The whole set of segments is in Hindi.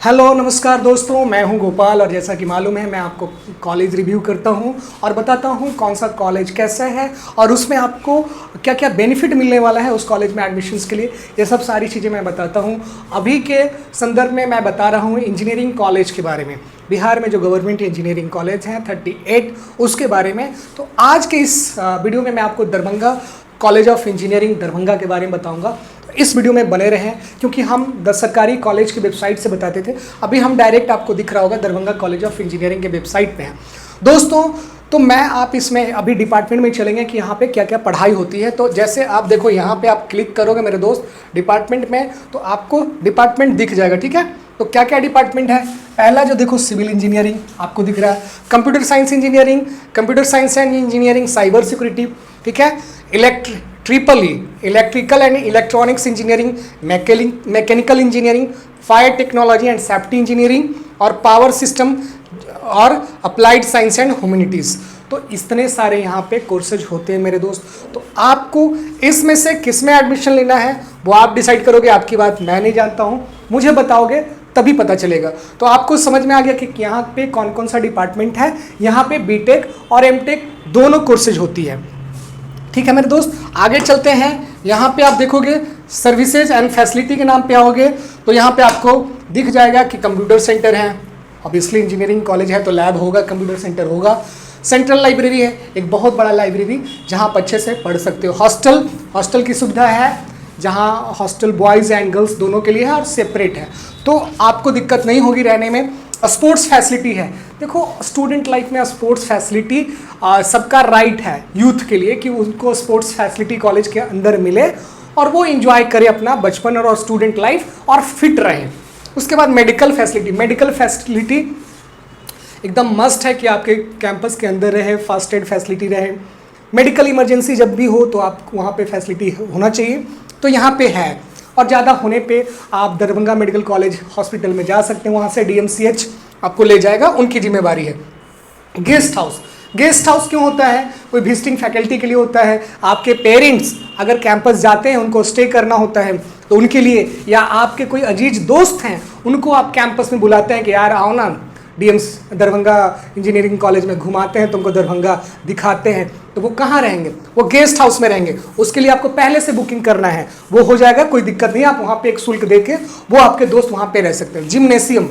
हेलो नमस्कार दोस्तों, मैं हूं गोपाल और जैसा कि मालूम है मैं आपको कॉलेज रिव्यू करता हूं और बताता हूं कौन सा कॉलेज कैसा है और उसमें आपको क्या क्या बेनिफिट मिलने वाला है उस कॉलेज में एडमिशन्स के लिए। ये सब सारी चीज़ें मैं बताता हूं। अभी के संदर्भ में मैं बता रहा हूं इंजीनियरिंग कॉलेज के बारे में। बिहार में जो गवर्नमेंट इंजीनियरिंग कॉलेज हैं 38, उसके बारे में। तो आज के इस वीडियो में मैं आपको Darbhanga college of engineering Darbhanga के बारे में बताऊंगा। इस वीडियो में बने रहें क्योंकि हम सरकारी कॉलेज की वेबसाइट से बताते थे, अभी हम डायरेक्ट आपको दिख रहा होगा दरभंगा कॉलेज ऑफ इंजीनियरिंग के वेबसाइट पे हैं दोस्तों। तो मैं आप इसमें अभी डिपार्टमेंट में चलेंगे कि यहाँ पे क्या क्या पढ़ाई होती है। तो जैसे आप देखो यहाँ पे आप क्लिक करोगे मेरे दोस्त डिपार्टमेंट में, तो आपको डिपार्टमेंट दिख जाएगा। ठीक है, तो क्या क्या डिपार्टमेंट है। पहला जो देखो सिविल इंजीनियरिंग आपको दिख रहा है, computer science engineering, computer science and engineering, cyber security, ठीक है, electrical and electronics engineering, mechanical engineering, fire technology and safety engineering और पावर सिस्टम और अप्लाइड साइंस एंड ह्यूमैनिटीज़। तो इतने सारे यहाँ पे कोर्सेज होते हैं मेरे दोस्त। तो आपको इसमें से किस में एडमिशन लेना है वो आप डिसाइड करोगे। आपकी बात मैं नहीं जानता हूँ, मुझे बताओगे तभी पता चलेगा। तो आपको समझ में आ गया कि यहाँ पे कौन कौन सा डिपार्टमेंट है। यहाँ पे बीटेक और एमटेक दोनों कोर्सेज होती है। ठीक है मेरे दोस्त, आगे चलते हैं। यहाँ पे आप देखोगे सर्विसेज एंड फैसिलिटी के नाम पे आओगे तो यहाँ पे आपको दिख जाएगा कि कंप्यूटर सेंटर है, ऑब्वियसली इंजीनियरिंग कॉलेज है तो लैब होगा, कंप्यूटर सेंटर होगा। सेंट्रल लाइब्रेरी है, एक बहुत बड़ा लाइब्रेरी जहाँ आप अच्छे से पढ़ सकते हो। हॉस्टल की सुविधा है, जहाँ हॉस्टल बॉयज़ एंड गर्ल्स दोनों के लिए है और सेपरेट है, तो आपको दिक्कत नहीं होगी रहने में। स्पोर्ट्स फैसिलिटी है। देखो स्टूडेंट लाइफ में स्पोर्ट्स फैसिलिटी सबका राइट है यूथ के लिए कि उनको स्पोर्ट्स फैसिलिटी कॉलेज के अंदर मिले और वो एंजॉय करे अपना बचपन और स्टूडेंट लाइफ और फिट रहे। उसके बाद मेडिकल फैसिलिटी एकदम मस्ट है कि आपके कैंपस के अंदर रहे, फर्स्ट एड फैसिलिटी रहे। मेडिकल इमरजेंसी जब भी हो तो आप वहाँ पे फैसिलिटी होना चाहिए, तो यहाँ पे है। और ज़्यादा होने पे आप दरभंगा मेडिकल कॉलेज हॉस्पिटल में जा सकते हैं, वहाँ से DMCH आपको ले जाएगा, उनकी जिम्मेवारी है। गेस्ट हाउस क्यों होता है? कोई विजिटिंग फैकल्टी के लिए होता है, आपके पेरेंट्स अगर कैंपस जाते हैं उनको स्टे करना होता है तो उनके लिए, या आपके कोई अजीज दोस्त हैं उनको आप कैंपस में बुलाते हैं कि यार आओ ना दरभंगा इंजीनियरिंग कॉलेज में घुमाते हैं, तुमको दरभंगा दिखाते हैं, तो वो कहाँ रहेंगे? वो गेस्ट हाउस में रहेंगे। उसके लिए आपको पहले से बुकिंग करना है, वो हो जाएगा, कोई दिक्कत नहीं। आप वहाँ पे एक शुल्क देके वो आपके दोस्त वहाँ पे रह सकते हैं। जिम्नेशियम,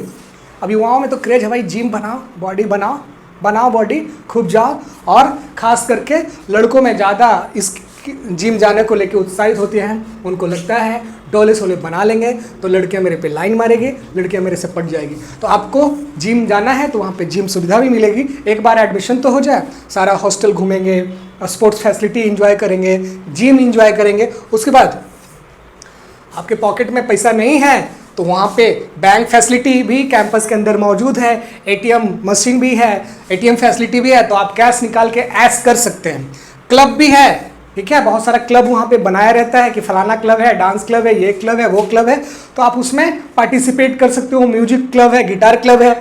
अभी युवाओं में तो क्रेज है भाई, जिम बनाओ बॉडी, खूब जाओ। और ख़ास करके लड़कों में ज़्यादा इस जिम जाने को लेके उत्साहित होते हैं, उनको लगता है डोले सोले बना लेंगे तो लड़कियां मेरे पे लाइन मारेगी, लड़कियां मेरे से पट जाएगी। तो आपको जिम जाना है तो वहाँ पे जिम सुविधा भी मिलेगी। एक बार एडमिशन तो हो जाए, सारा हॉस्टल घूमेंगे, स्पोर्ट्स फैसिलिटी एंजॉय करेंगे, जिम एंजॉय करेंगे। उसके बाद आपके पॉकेट में पैसा नहीं है तो वहाँ पे बैंक फैसिलिटी भी कैंपस के अंदर मौजूद है, ATM मशीन भी है, ATM फैसिलिटी भी है, तो आप कैश निकाल के ऐश कर सकते हैं। क्लब भी है, ठीक है, बहुत सारा क्लब वहाँ पे बनाया रहता है कि फलाना क्लब है, डांस क्लब है, ये क्लब है, वो क्लब है, तो आप उसमें पार्टिसिपेट कर सकते हो। म्यूजिक क्लब है, गिटार क्लब है,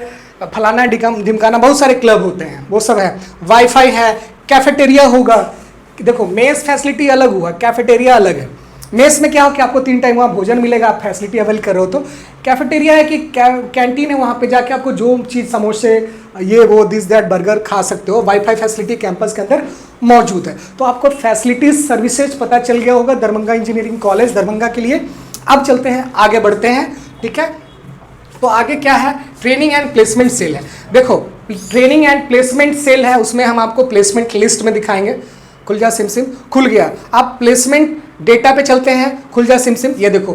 फलाना ढिमकाना, बहुत सारे क्लब होते हैं, वो सब है। वाईफाई है, कैफेटेरिया होगा। देखो मेस फैसिलिटी अलग हुआ, कैफेटेरिया अलग है। मेस में क्या हो कि आपको 3 टाइम वहाँ भोजन मिलेगा, आप फैसिलिटी अवेल करो। तो कैफेटेरिया है कि कैंटीन है, वहाँ पे जाके आपको जो चीज़ समोसे ये वो दिस दैट बर्गर खा सकते हो। वाईफाई फैसिलिटी कैंपस के अंदर मौजूद है। तो आपको फैसिलिटीज सर्विसेज पता चल गया होगा दरभंगा इंजीनियरिंग कॉलेज दरभंगा के लिए। अब चलते हैं आगे बढ़ते हैं, ठीक है। तो आगे क्या है? ट्रेनिंग एंड प्लेसमेंट सेल है। देखो ट्रेनिंग एंड प्लेसमेंट सेल है, उसमें हम आपको प्लेसमेंट लिस्ट में दिखाएंगे। खुल जा सिम खुल गया। आप प्लेसमेंट डेटा पे चलते हैं, खुल जा सिम। ये देखो,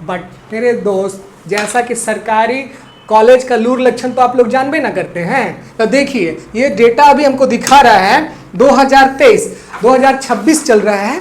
बट मेरे दोस्त जैसा कि सरकारी कॉलेज का लूर लक्षण तो आप लोग जानबे ना करते हैं। तो देखिए ये डेटा अभी हमको दिखा रहा है 2023-2026 चल रहा है,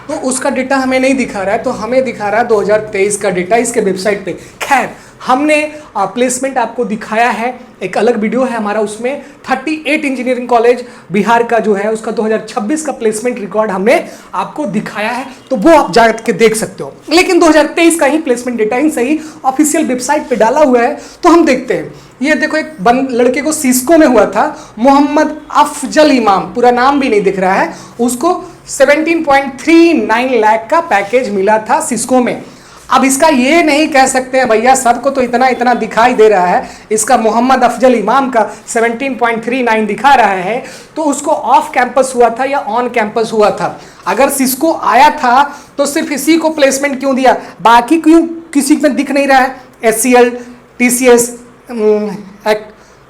तो उसका डेटा हमें नहीं दिखा रहा है, तो हमें दिखा रहा है 2023 का डेटा इसके वेबसाइट पे। खैर हमने प्लेसमेंट आपको दिखाया है, एक अलग वीडियो है हमारा, उसमें 38 इंजीनियरिंग कॉलेज बिहार का जो है उसका 2026 का प्लेसमेंट रिकॉर्ड हमने आपको दिखाया है, तो वो आप जाके देख सकते हो। लेकिन 2023 का ही प्लेसमेंट डेटा ही सही ऑफिशियल वेबसाइट पे डाला हुआ है, तो हम देखते हैं। ये देखो एक लड़के को सिस्को में हुआ था, मोहम्मद अफजल इमाम, पूरा नाम भी नहीं दिख रहा है, उसको 17.39 लाख का पैकेज मिला था सिस्को में। अब इसका ये नहीं कह सकते हैं भैया सबको तो इतना इतना दिखाई दे रहा है, इसका मोहम्मद अफजल इमाम का 17.39 दिखा रहा है, तो उसको ऑफ कैंपस हुआ था या ऑन कैंपस हुआ था? अगर सिस्को आया था तो सिर्फ इसी को प्लेसमेंट क्यों दिया, बाकी क्यों किसी में दिख नहीं रहा है? SCL, TCS,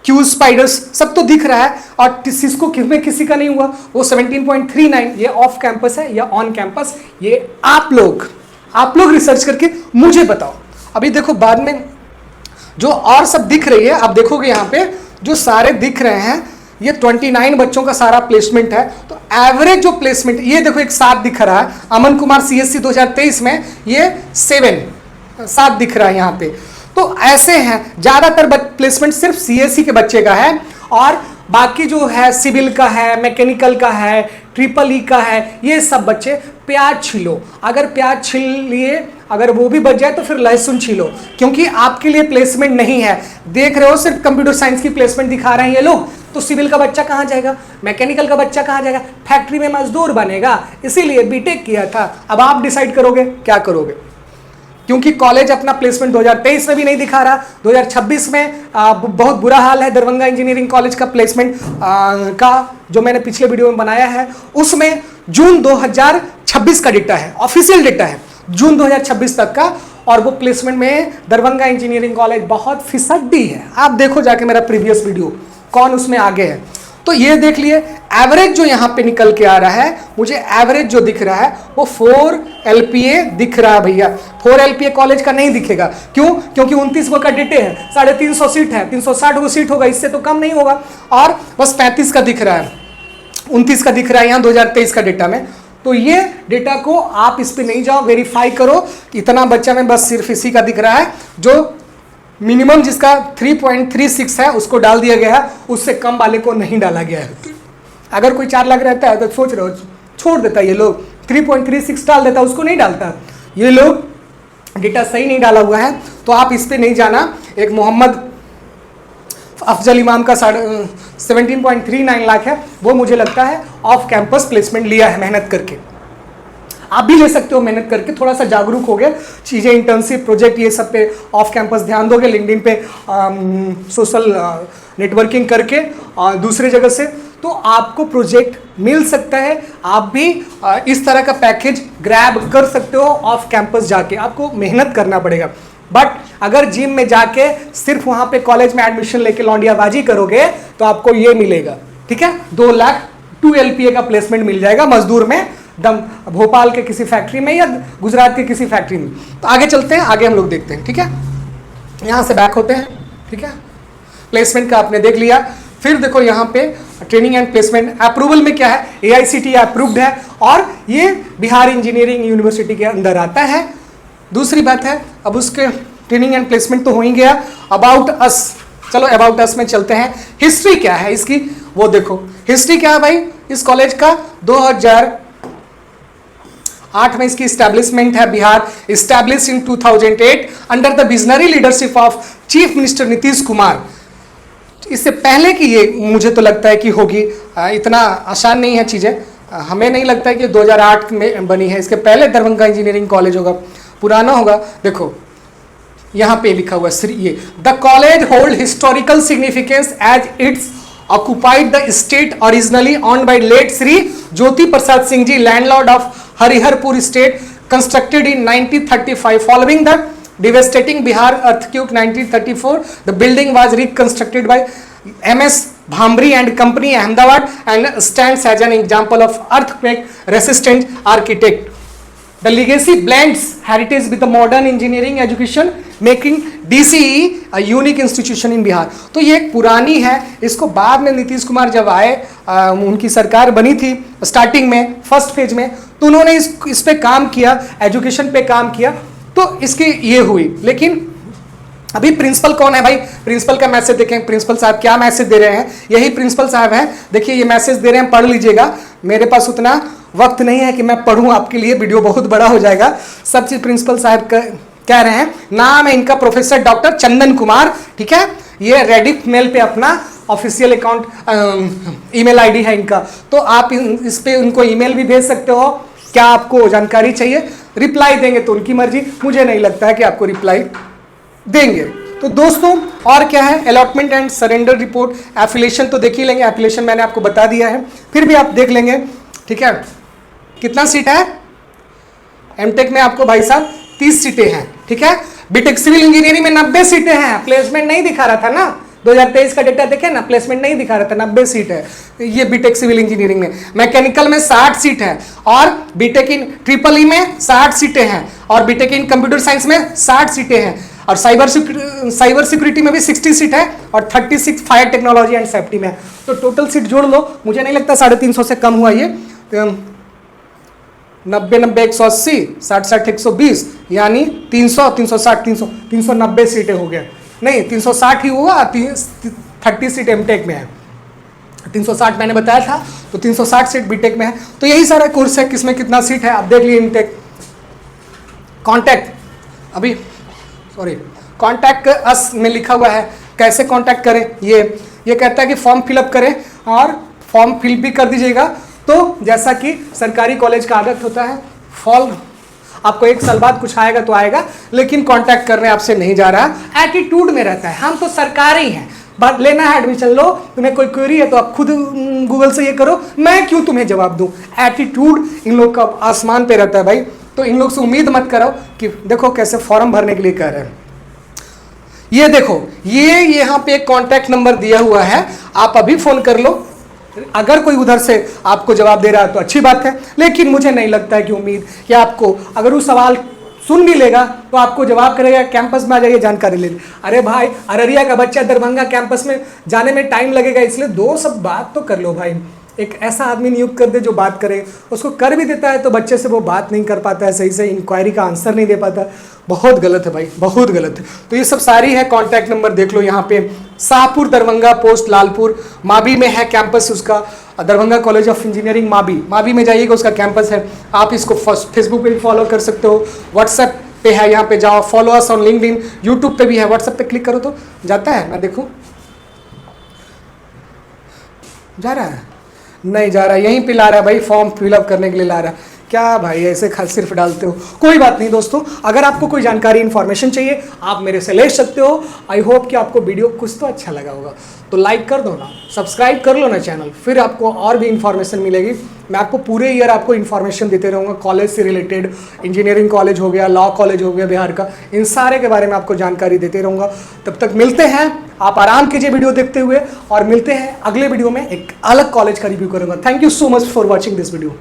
क्यू स्पाइडर्स सब तो दिख रहा है, और सिस्को में किसी का नहीं हुआ। वो 17.39 ये ऑफ कैंपस है या ऑन कैंपस? ये आप लोग रिसर्च करके मुझे बताओ। अभी देखो बाद में जो और सब दिख रही है, आप देखोगे यहाँ पे जो सारे दिख रहे हैं, ये 29 बच्चों का सारा प्लेसमेंट है। तो एवरेज जो प्लेसमेंट, ये देखो एक 7 दिख रहा है, अमन कुमार CSC 2023 में ये 7 दिख रहा है यहाँ पे। तो ऐसे हैं, ज्यादातर प्लेसमेंट सिर्फ CSC के बच्चे का है, और बाकी जो है सिविल का है, मैकेनिकल का है, EEE का है, ये सब बच्चे प्याज छीलो। अगर प्याज छील लिए, अगर वो भी बच जाए तो फिर लहसुन छीलो, क्योंकि आपके लिए प्लेसमेंट नहीं है। देख रहे हो सिर्फ कंप्यूटर साइंस की प्लेसमेंट दिखा रहे हैं ये लोग, तो सिविल का बच्चा कहाँ जाएगा, मैकेनिकल का बच्चा कहाँ जाएगा, फैक्ट्री में मजदूर बनेगा। इसीलिए बीटेक किया था। अब आप डिसाइड करोगे क्या करोगे, क्योंकि कॉलेज अपना प्लेसमेंट 2023 में भी नहीं दिखा रहा। 2026 में बहुत बुरा हाल है दरभंगा इंजीनियरिंग कॉलेज का प्लेसमेंट का, जो मैंने पिछले वीडियो में बनाया है, उसमें जून 2026 का डेटा है, ऑफिशियल डेटा है जून 2026 तक का, और वो प्लेसमेंट में दरभंगा इंजीनियरिंग कॉलेज बहुत फिसड्डी है। आप देखो जाके मेरा प्रीवियस वीडियो, कौन उसमें आगे है। तो ये देख लिए एवरेज जो यहाँ पे निकल के आ रहा है, मुझे एवरेज जो दिख रहा है वो 4 LPA दिख रहा है भैया। 4 LPA कॉलेज का नहीं दिखेगा, क्यों? क्योंकि 29 को का डेटे है, 350 सीट है, 360 को सीट होगा, इससे तो कम नहीं होगा, और बस 35 का दिख रहा है, 29 का दिख रहा है यहाँ 2023 का डेटा में। तो ये डेटा को आप इस पर नहीं जाओ, वेरीफाई करो, इतना बच्चा में बस सिर्फ इसी का दिख रहा है, जो मिनिमम जिसका 3.36 है उसको डाल दिया गया है, उससे कम वाले को नहीं डाला गया है। अगर कोई 4 लाख रहता है तो सोच रहे हो छोड़ देता है, ये लोग 3.36 डाल देता, उसको नहीं डालता। ये लोग डेटा सही नहीं डाला हुआ है, तो आप इस पे नहीं जाना। एक मोहम्मद अफजल इमाम का 17.39 लाख है, वो मुझे लगता है ऑफ कैंपस प्लेसमेंट लिया है मेहनत करके। आप भी ले सकते हो मेहनत करके, थोड़ा सा जागरूक हो गए चीज़ें, इंटर्नशिप प्रोजेक्ट ये सब पे ऑफ कैंपस ध्यान दोगे, लिंक्डइन पे सोशल नेटवर्किंग करके दूसरे जगह से, तो आपको प्रोजेक्ट मिल सकता है। आप भी इस तरह का पैकेज ग्रैब कर सकते हो ऑफ कैंपस जाके, आपको मेहनत करना पड़ेगा। बट अगर जिम में जाके सिर्फ वहाँ पे कॉलेज में एडमिशन लेके लौंडियाबाजी करोगे तो आपको ये मिलेगा, ठीक है, 2 लाख 2 LPA का प्लेसमेंट मिल जाएगा मजदूर में, भोपाल के किसी फैक्ट्री में या गुजरात के किसी फैक्ट्री में। तो आगे चलते हैं, आगे हम लोग देखते हैं, ठीक है। यहाँ से बैक होते हैं, ठीक है। प्लेसमेंट का आपने देख लिया। फिर देखो यहाँ पे ट्रेनिंग एंड प्लेसमेंट अप्रूवल में क्या है, AICTE अप्रूव्ड है, और ये बिहार इंजीनियरिंग यूनिवर्सिटी के अंदर आता है। दूसरी बात है, अब उसके ट्रेनिंग एंड प्लेसमेंट तो हो ही गया। अबाउट अस, चलो अबाउट अस में चलते हैं। हिस्ट्री क्या है इसकी, वो देखो। हिस्ट्री क्या है भाई इस कॉलेज का, 2008 में इसकी स्टैब्लिशमेंट है। Bihar establish in 2008 under the visionary leadership of chief minister Nitish Kumar. इससे पहले की ये मुझे तो लगता है कि होगी, इतना आसान नहीं है चीज़ें, हमें नहीं लगता है कि 2008 में बनी है। इसके पहले दरभंगा इंजीनियरिंग कॉलेज होगा, पुराना होगा। देखो यहाँ पे लिखा हुआ है ये, the college hold historical significance as it's occupied the state originally owned by late Sri Jyoti Prasad Singh Ji, landlord of Hariharpur State, constructed in 1935 following the devastating Bihar earthquake 1934. The building was reconstructed by MS Bhamri and Company Ahmedabad and stands as an example of earthquake resistant architect. The legacy blends heritage with the modern engineering education, making DCE a unique institution in Bihar. तो ये एक पुरानी है, इसको बाद में नीतीश कुमार जब आए, उनकी सरकार बनी थी स्टार्टिंग में फर्स्ट फेज में, तो उन्होंने इस पे काम किया, एजुकेशन पे काम किया, तो इसकी ये हुई। लेकिन अभी प्रिंसिपल कौन है भाई, प्रिंसिपल का मैसेज देखें, प्रिंसिपल साहब क्या मैसेज दे रहे हैं। यही प्रिंसिपल साहब हैं, देखिए ये मैसेज दे रहे हैं, पढ़ लीजिएगा। मेरे पास उतना वक्त नहीं है कि मैं पढ़ूं आपके लिए, वीडियो बहुत बड़ा हो जाएगा। सब चीज प्रिंसिपल साहब कह रहे हैं। नाम है इनका प्रोफेसर डॉक्टर चंदन कुमार, ठीक है। ये रेडिट मेल पे अपना ऑफिशियल अकाउंट ईमेल आईडी है इनका, तो आप इस पे उनको ईमेल भी भेज सकते हो, क्या आपको जानकारी चाहिए? रिप्लाई देंगे तो उनकी मर्जी, मुझे नहीं लगता है कि आपको रिप्लाई देंगे। तो दोस्तों और क्या है, allotment and surrender report, affiliation तो देख ही लेंगे, एफिलेशन मैंने आपको बता दिया है, फिर भी आप देख लेंगे, ठीक है। कितना सीट है एमटेक में आपको भाई साहब? 30 सीटें हैं, ठीक है। बीटेक सिविल इंजीनियरिंग में 90 सीटें हैं, प्लेसमेंट नहीं दिखा रहा था ना, 2023 का डेटा देखे ना, प्लेसमेंट नहीं दिखा रहा था, 90 सीट है ये बीटेक सिविल इंजीनियरिंग में। मैकेनिकल में 60 सीट है, और बीटेक इन ट्रिपल ई में 60 सीटें हैं, और बीटेक इन कंप्यूटर साइंस में 60 सीटें हैं, और साइबर सिक्योरिटी में भी 60 सीट है, और 36 फायर टेक्नोलॉजी एंड सेफ्टी में। तो टोटल सीट जोड़ लो, मुझे नहीं लगता 350 से कम हुआ ये, 90 90 180 60 60 120, यानी 300 360 390 सीटें हो गया, नहीं 360 ही हुआ, 30 सीट एमटेक में है, 360 मैंने बताया था, तो 360 सीट बीटेक में है। तो यही सारा कोर्स है, किसमें कितना सीट है आप देख लिए। इनटेक कॉन्टैक्ट, अभी सॉरी, कॉन्टैक्ट अस में लिखा हुआ है, कैसे कॉन्टैक्ट करें, ये कहता है कि फॉर्म फिलअप करें और फॉर्म फिल भी कर दीजिएगा। तो जैसा कि सरकारी कॉलेज का आदत होता है, फॉर्म आपको 1 साल बाद कुछ आएगा तो आएगा, लेकिन कांटेक्ट करने आपसे नहीं जा रहा, एटीट्यूड में रहता है, हम तो सरकारी हैं, बात लेना है एडमिशन लो, तुम्हें कोई क्वेरी है तो आप खुद गूगल से ये करो, मैं क्यों तुम्हें जवाब दूं। एटीट्यूड इन लोग का आसमान पे रहता है भाई। तो इन लोग से उम्मीद मत करो कि देखो कैसे फॉर्म भरने के लिए कह रहे हैं। ये देखो, ये यहाँ पे एक कॉन्टैक्ट नंबर दिया हुआ है, आप अभी फोन कर लो, अगर कोई उधर से आपको जवाब दे रहा है तो अच्छी बात है, लेकिन मुझे नहीं लगता है कि उम्मीद कि आपको, अगर वो सवाल सुन भी लेगा तो आपको जवाब करेगा कैंपस में आ जाइए जानकारी ले। अरे भाई, अररिया का बच्चा दरभंगा कैंपस में जाने में टाइम लगेगा, इसलिए 2 सब बात तो कर लो भाई। एक ऐसा आदमी नियुक्त कर दे जो बात करे, उसको कर भी देता है तो बच्चे से वो बात नहीं कर पाता है, सही से इंक्वायरी का आंसर नहीं दे पाता, बहुत गलत है भाई, बहुत गलत है। तो ये सब सारी है, कॉन्टैक्ट नंबर देख लो यहाँ पे, शाहपुर दरभंगा पोस्ट लालपुर, माबी में है कैंपस उसका, दरभंगा कॉलेज ऑफ इंजीनियरिंग माबी में जाइएगा, उसका कैंपस है। आप इसको फेसबुक पे भी फॉलो कर सकते हो, व्हाट्सएप पे है, यहाँ पे जाओ, follow us on LinkedIn, YouTube पे भी है, व्हाट्सएप पे क्लिक करो तो जाता है, मैं देखूँ जा रहा है, नहीं जा रहा है, यहीं पे ला रहा है भाई, फॉर्म फिलअप करने के लिए ला रहा है। क्या भाई ऐसे सिर्फ डालते हो, कोई बात नहीं दोस्तों, अगर आपको कोई जानकारी इन्फॉर्मेशन चाहिए आप मेरे से ले सकते हो। आई होप कि आपको वीडियो कुछ तो अच्छा लगा होगा, तो लाइक कर दो ना, सब्सक्राइब कर लो ना चैनल, फिर आपको और भी इन्फॉर्मेशन मिलेगी। मैं आपको पूरे ईयर आपको इन्फॉर्मेशन देते रहूँगा, कॉलेज से रिलेटेड, इंजीनियरिंग कॉलेज हो गया, लॉ कॉलेज हो गया बिहार का, इन सारे के बारे में आपको जानकारी देते रहूँगा। तब तक मिलते हैं, आप आराम कीजिए वीडियो देखते हुए, और मिलते हैं अगले वीडियो में, एक अलग कॉलेज का रिव्यू करूँगा। Thank you so much for watching this video.